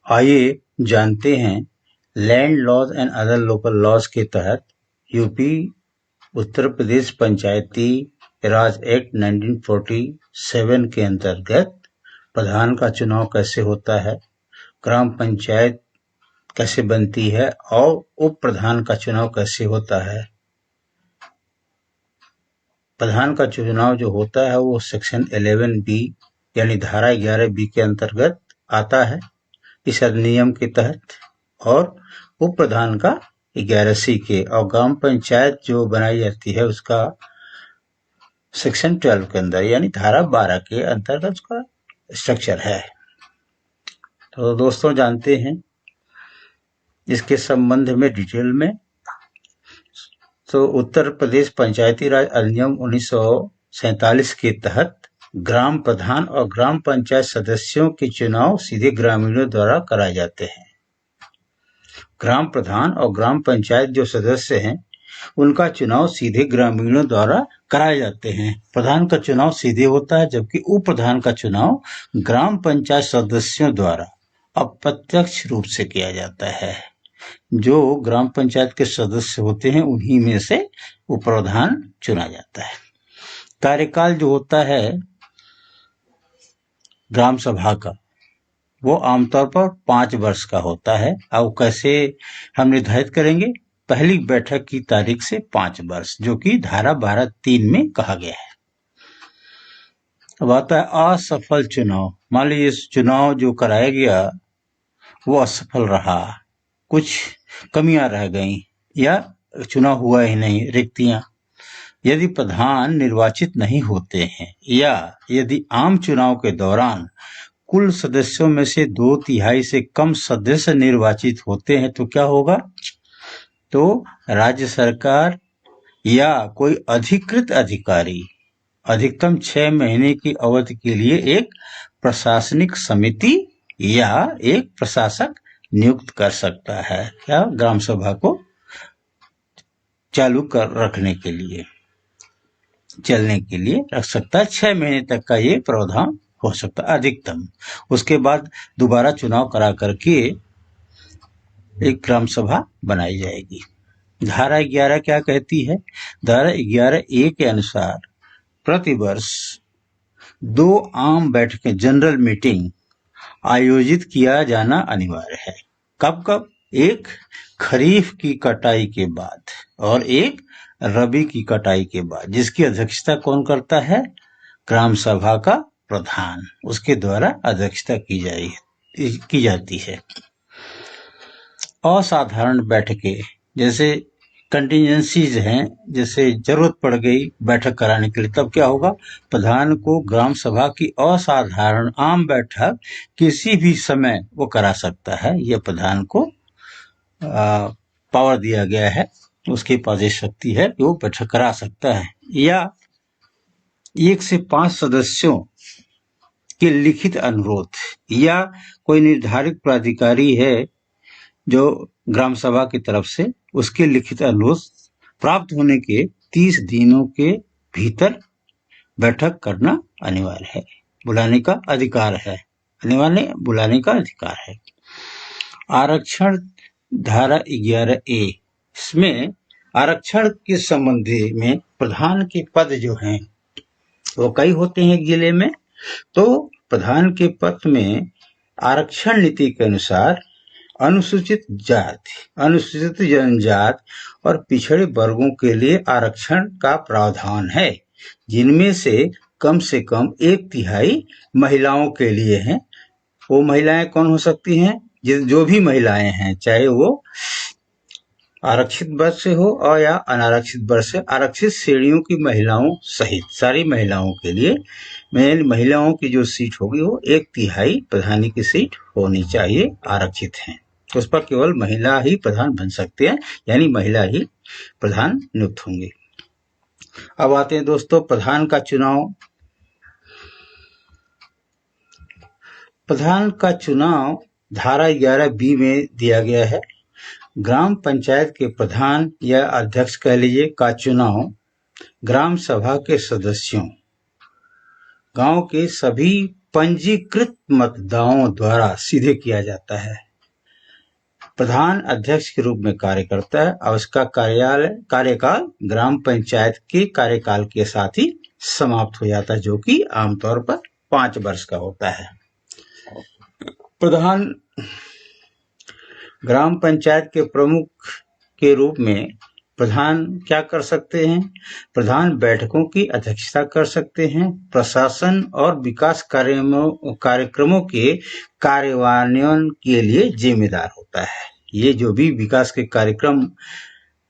आइए जानते हैं land laws and other local laws के तहत यूपी उत्तर प्रदेश पंचायती राज एक्ट 1947 के अंतर्गत प्रधान का चुनाव कैसे होता है, ग्राम पंचायत कैसे बनती है और उप प्रधान का चुनाव कैसे होता है। प्रधान का चुनाव जो होता है वो सेक्शन 11B यानी धारा 11B के अंतर्गत आता है इस अधिनियम के तहत, और उप प्रधान का 11C के, और ग्राम पंचायत जो बनाई जाती है उसका सेक्शन 12 के अंदर यानी धारा 12 के अंतर्गत उसका स्ट्रक्चर है। तो दोस्तों जानते हैं इसके संबंध में डिटेल में। तो उत्तर प्रदेश पंचायती राज अधिनियम 1947 के तहत ग्राम प्रधान और ग्राम पंचायत सदस्यों के चुनाव सीधे ग्रामीणों द्वारा कराए जाते हैं। ग्राम प्रधान और ग्राम पंचायत जो सदस्य हैं उनका चुनाव सीधे ग्रामीणों द्वारा कराए जाते हैं। प्रधान का चुनाव सीधे होता है जबकि उप प्रधान का चुनाव ग्राम पंचायत सदस्यों द्वारा अप्रत्यक्ष रूप से किया जाता है। जो ग्राम पंचायत के सदस्य होते हैं उन्हीं में से उप प्रधान चुना जाता है। कार्यकाल जो होता है ग्राम सभा का वो आमतौर पर 5 वर्ष का होता है। अब कैसे हम निर्धारित करेंगे? पहली बैठक की तारीख से 5 वर्ष, जो कि धारा 12(3) में कहा गया है। अब आता है असफल चुनाव। मान लीजिए चुनाव जो कराया गया वो असफल रहा, कुछ कमियां रह गई या चुनाव हुआ ही नहीं, रिक्तियां। यदि प्रधान निर्वाचित नहीं होते हैं या यदि आम चुनाव के दौरान कुल सदस्यों में से 2/3 से कम सदस्य निर्वाचित होते हैं तो क्या होगा? तो राज्य सरकार या कोई अधिकृत अधिकारी अधिकतम 6 महीने की अवधि के लिए एक प्रशासनिक समिति या एक प्रशासक नियुक्त कर सकता है, क्या ग्राम सभा को चालू कर रखने के लिए, चलने के लिए रख सकता है। 6 महीने तक का ये प्रावधान हो सकता है अधिकतम। उसके बाद दोबारा चुनाव करा करके एक ग्राम सभा बनाई जाएगी। धारा 11 क्या कहती है? धारा 11A के अनुसार प्रतिवर्ष 2 आम बैठकें जनरल मीटिंग आयोजित किया जाना अनिवार्य है। कब कब? एक खरीफ की कटाई के बाद और एक रबी की कटाई के बाद, जिसकी अध्यक्षता कौन करता है? ग्राम सभा का प्रधान, उसके द्वारा अध्यक्षता की जाती है। असाधारण बैठकें जैसे कंटिजेंसीज हैं, जैसे जरूरत पड़ गई बैठक कराने के लिए, तब क्या होगा? प्रधान को ग्राम सभा की असाधारण आम बैठक किसी भी समय वो करा सकता है। यह प्रधान को पावर दिया गया है, उसके पास ये शक्ति है कि वो बैठक करा सकता है। या 1 से 5 सदस्यों के लिखित अनुरोध या कोई निर्धारित प्राधिकारी है जो ग्राम सभा की तरफ से, उसके लिखित अनुरोध प्राप्त होने के 30 दिनों के भीतर बैठक करना अनिवार्य है। बुलाने का अधिकार है, अनिवार्य बुलाने का अधिकार है। आरक्षण धारा 11A, इसमें आरक्षण के संबंध में प्रधान के पद जो हैं वो कई होते हैं जिले में। तो प्रधान के पद में आरक्षण नीति के अनुसार अनुसूचित जाति, अनुसूचित जनजाति और पिछड़े वर्गों के लिए आरक्षण का प्रावधान है, जिनमें से कम 1/3 महिलाओं के लिए है। वो महिलाएं कौन हो सकती हैं? जो भी महिलाएं हैं, चाहे वो आरक्षित वर्ग से हो और या अनारक्षित वर्ग से, आरक्षित श्रेणियों की महिलाओं सहित सारी महिलाओं के लिए महिलाओं की जो सीट होगी वो 1/3 प्रधानी की सीट होनी चाहिए, आरक्षित हैं। उस पर केवल महिला ही प्रधान बन सकते हैं, यानी महिला ही प्रधान नियुक्त होंगे। अब आते हैं दोस्तों प्रधान का चुनाव। प्रधान का चुनाव धारा 11B में दिया गया है। ग्राम पंचायत के प्रधान या अध्यक्ष कह लीजिए का चुनाव ग्राम सभा के सदस्यों, गांव के सभी पंजीकृत मतदाताओं द्वारा सीधे किया जाता है। प्रधान अध्यक्ष के रूप में कार्य करता है और उसका कार्यकाल ग्राम पंचायत के कार्यकाल के साथ ही समाप्त हो जाता है, जो कि आमतौर पर 5 वर्ष का होता है। प्रधान ग्राम पंचायत के प्रमुख के रूप में प्रधान क्या कर सकते हैं? प्रधान बैठकों की अध्यक्षता कर सकते हैं, प्रशासन और विकास कार्यक्रमों के कार्यान्वयन के लिए जिम्मेदार होता है। ये जो भी विकास के कार्यक्रम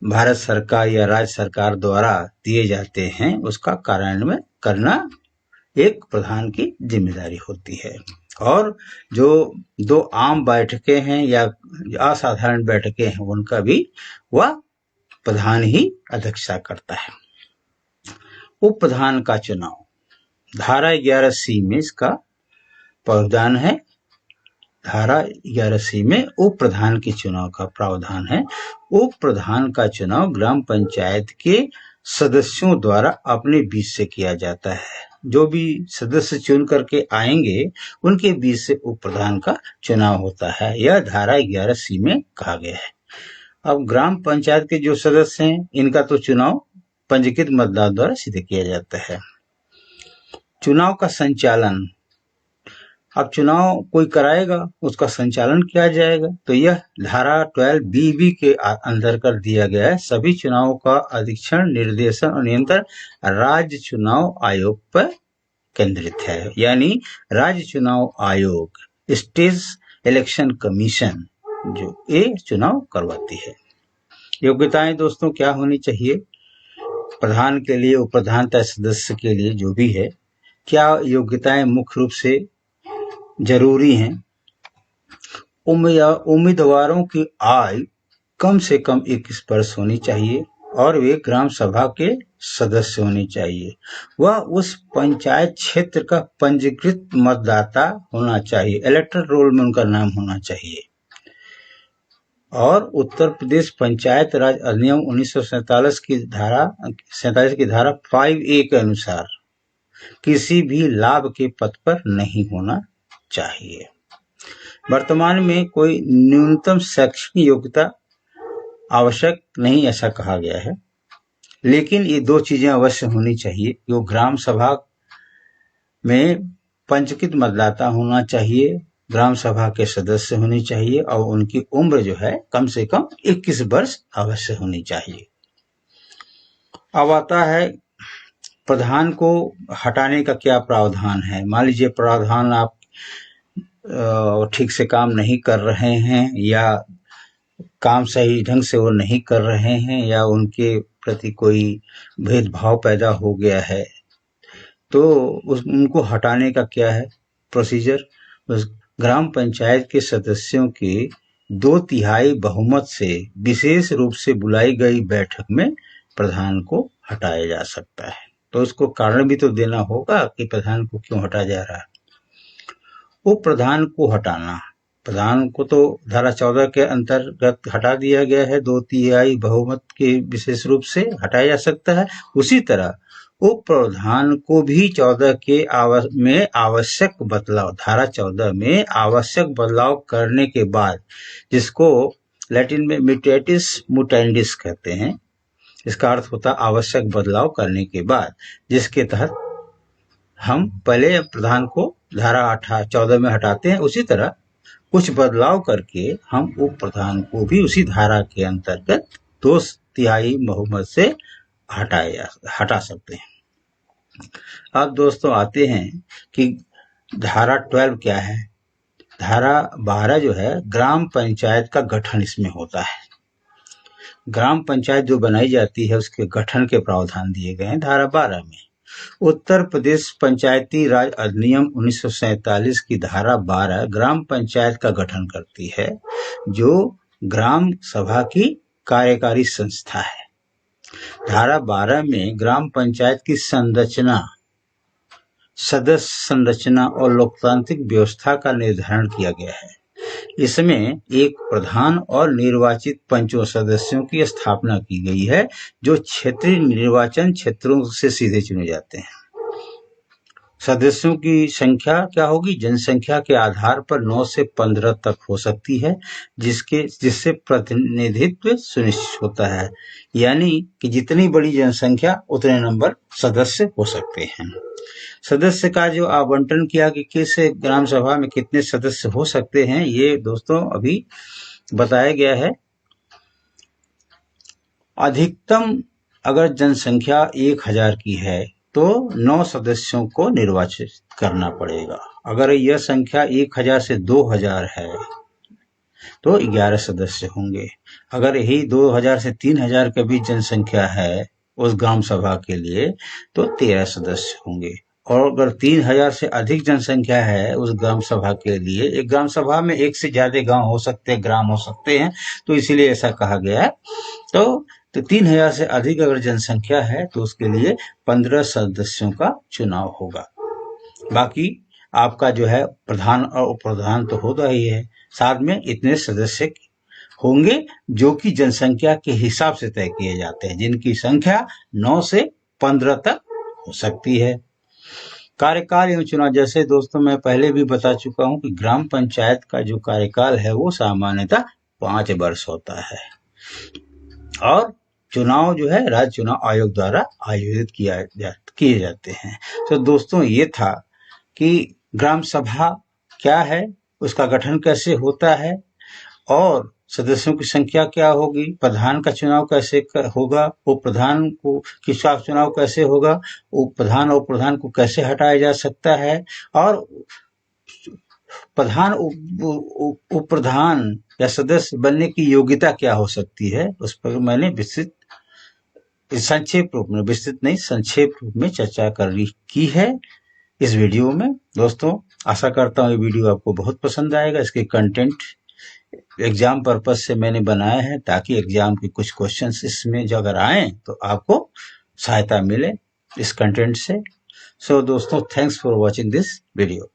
भारत सरकार या राज्य सरकार द्वारा दिए जाते हैं, उसका कार्यान्वयन करना एक प्रधान की जिम्मेदारी होती है। और जो 2 आम बैठकें हैं या असाधारण बैठकें हैं, उनका भी वह प्रधान ही अध्यक्षता करता है। उप प्रधान का चुनाव धारा 11C में इसका प्रावधान है। धारा 11C में उप प्रधान के चुनाव का प्रावधान है। उप प्रधान का चुनाव ग्राम पंचायत के सदस्यों द्वारा अपने बीच से किया जाता है। जो भी सदस्य चुन करके आएंगे, उनके बीच से उप प्रधान का चुनाव होता है। यह धारा 11C में कहा गया है। अब ग्राम पंचायत के जो सदस्य हैं, इनका तो चुनाव पंजीकृत मतदाता द्वारा सीधे किया जाता है। चुनाव का संचालन, अब चुनाव कोई कराएगा, उसका संचालन किया जाएगा, तो यह धारा 12BB के अंदर कर दिया गया है। सभी चुनावों का अधीक्षण, निर्देशन और नियंत्रण राज्य चुनाव आयोग पर केंद्रित है। यानी राज्य चुनाव आयोग, स्टेट इलेक्शन कमीशन, जो ये चुनाव करवाती है। योग्यताएं दोस्तों क्या होनी चाहिए? प्रधान के लिए, उप प्रधान तथा सदस्य के लिए जो भी है, क्या योग्यताएं मुख्य रूप से जरूरी हैं? उम्मीदवारों की आयु कम से कम 21 वर्ष होनी चाहिए और वे ग्राम सभा के सदस्य होने चाहिए। वह उस पंचायत क्षेत्र का पंजीकृत मतदाता होना चाहिए, इलेक्टोरल रोल में उनका नाम होना चाहिए। और उत्तर प्रदेश पंचायत राज अधिनियम 1947 की धारा 5A के अनुसार किसी भी लाभ के पद पर नहीं होना चाहिए। वर्तमान में कोई न्यूनतम शैक्षणिक योग्यता आवश्यक नहीं, ऐसा कहा गया है, लेकिन ये 2 चीजें अवश्य होनी चाहिए। जो ग्राम सभा में पंजीकृत मतदाता होना चाहिए, ग्राम सभा के सदस्य होने चाहिए और उनकी उम्र जो है कम से कम 21 वर्ष अवश्य होनी चाहिए। अब आता है प्रधान को हटाने का क्या प्रावधान है। मान लीजिए प्रावधान आप ठीक से काम नहीं कर रहे हैं या काम सही ढंग से वो नहीं कर रहे हैं या उनके प्रति कोई भेदभाव पैदा हो गया है, तो उनको हटाने का क्या है प्रोसीजर? उस ग्राम पंचायत के सदस्यों के 2/3 बहुमत से विशेष रूप से बुलाई गई बैठक में प्रधान को हटाया जा सकता है। तो उसको कारण भी तो देना होगा कि प्रधान को क्यों हटाया जा रहा है। उप प्रधान को हटाना, प्रधान को तो धारा 14 के अंतर्गत हटा दिया गया है, 2/3 बहुमत के विशेष रूप से हटाया जा सकता है। उसी तरह उप प्रधान को भी 14 के में आवश्यक बदलाव, धारा 14 में आवश्यक बदलाव करने के बाद, जिसको लैटिन में म्यूटेटिस मुटेंडिस कहते हैं, इसका अर्थ होता है आवश्यक बदलाव करने के बाद, जिसके तहत हम पहले प्रधान को धारा 14 में हटाते हैं, उसी तरह कुछ बदलाव करके हम उप प्रधान को भी उसी धारा के अंतर्गत 2/3 बहुमत से हटा सकते हैं। अब दोस्तों आते हैं कि धारा 12 क्या है। धारा 12 जो है ग्राम पंचायत का गठन इसमें होता है। ग्राम पंचायत जो बनाई जाती है उसके गठन के प्रावधान दिए गए हैं धारा 12 में। उत्तर प्रदेश पंचायती राज अधिनियम 1947 की धारा 12 ग्राम पंचायत का गठन करती है, जो ग्राम सभा की कार्यकारी संस्था है। धारा 12 में ग्राम पंचायत की संरचना, सदस्य संरचना और लोकतांत्रिक व्यवस्था का निर्धारण किया गया है। इसमें एक प्रधान और निर्वाचित पंचों सदस्यों की स्थापना की गई है, जो क्षेत्रीय निर्वाचन क्षेत्रों से सीधे चुने जाते हैं। सदस्यों की संख्या क्या होगी? जनसंख्या के आधार पर 9 से 15 तक हो सकती है, जिससे प्रतिनिधित्व सुनिश्चित होता है। यानी कि जितनी बड़ी जनसंख्या उतने नंबर सदस्य हो सकते हैं। सदस्य का जो आवंटन किया कि किस ग्राम सभा में कितने सदस्य हो सकते हैं, ये दोस्तों अभी बताया गया है। अधिकतम अगर जनसंख्या 1000 की है तो 9 सदस्यों को निर्वाचित करना पड़ेगा। अगर यह संख्या 1000 से 2000 है तो 11 सदस्य होंगे। अगर यही 2000 से 3000 के बीच जनसंख्या है उस ग्राम सभा के लिए तो 13 सदस्य होंगे। और अगर 3000 से अधिक जनसंख्या है उस ग्राम सभा के लिए, एक ग्राम सभा में एक से ज्यादा गांव हो सकते हैं, ग्राम हो सकते हैं, तो इसीलिए ऐसा कहा गया है। तो 3000 से अधिक अगर जनसंख्या है तो उसके लिए 15 सदस्यों का चुनाव होगा। बाकी आपका जो है प्रधान और उप प्रधान तो होता ही है, साथ में इतने सदस्य होंगे जो कि जनसंख्या के हिसाब से तय किए जाते हैं, जिनकी संख्या 9 से 15 तक हो सकती है। कार्यकाल एवं चुनाव, जैसे दोस्तों मैं पहले भी बता चुका हूं कि ग्राम पंचायत का जो कार्यकाल है वो सामान्यतः 5 वर्ष होता है और चुनाव जो है राज्य चुनाव आयोग द्वारा आयोजित किए जाते हैं। तो दोस्तों ये था कि ग्राम सभा क्या है, उसका गठन कैसे होता है और सदस्यों की संख्या क्या होगी, प्रधान का चुनाव कैसे होगा, उप प्रधान को किसका चुनाव कैसे होगा, उप प्रधान और प्रधान को कैसे हटाया जा सकता है और प्रधान उप प्रधान या सदस्य बनने की योग्यता क्या हो सकती है, उस पर मैंने संक्षेप रूप में, विस्तृत नहीं संक्षेप रूप में चर्चा की है इस वीडियो में। दोस्तों आशा करता हूँ ये वीडियो आपको बहुत पसंद आएगा। इसके कंटेंट एग्जाम पर्पज से मैंने बनाया है ताकि एग्जाम के कुछ क्वेश्चंस इसमें जो अगर आए तो आपको सहायता मिले इस कंटेंट से। सो दोस्तों thanks for watching this video.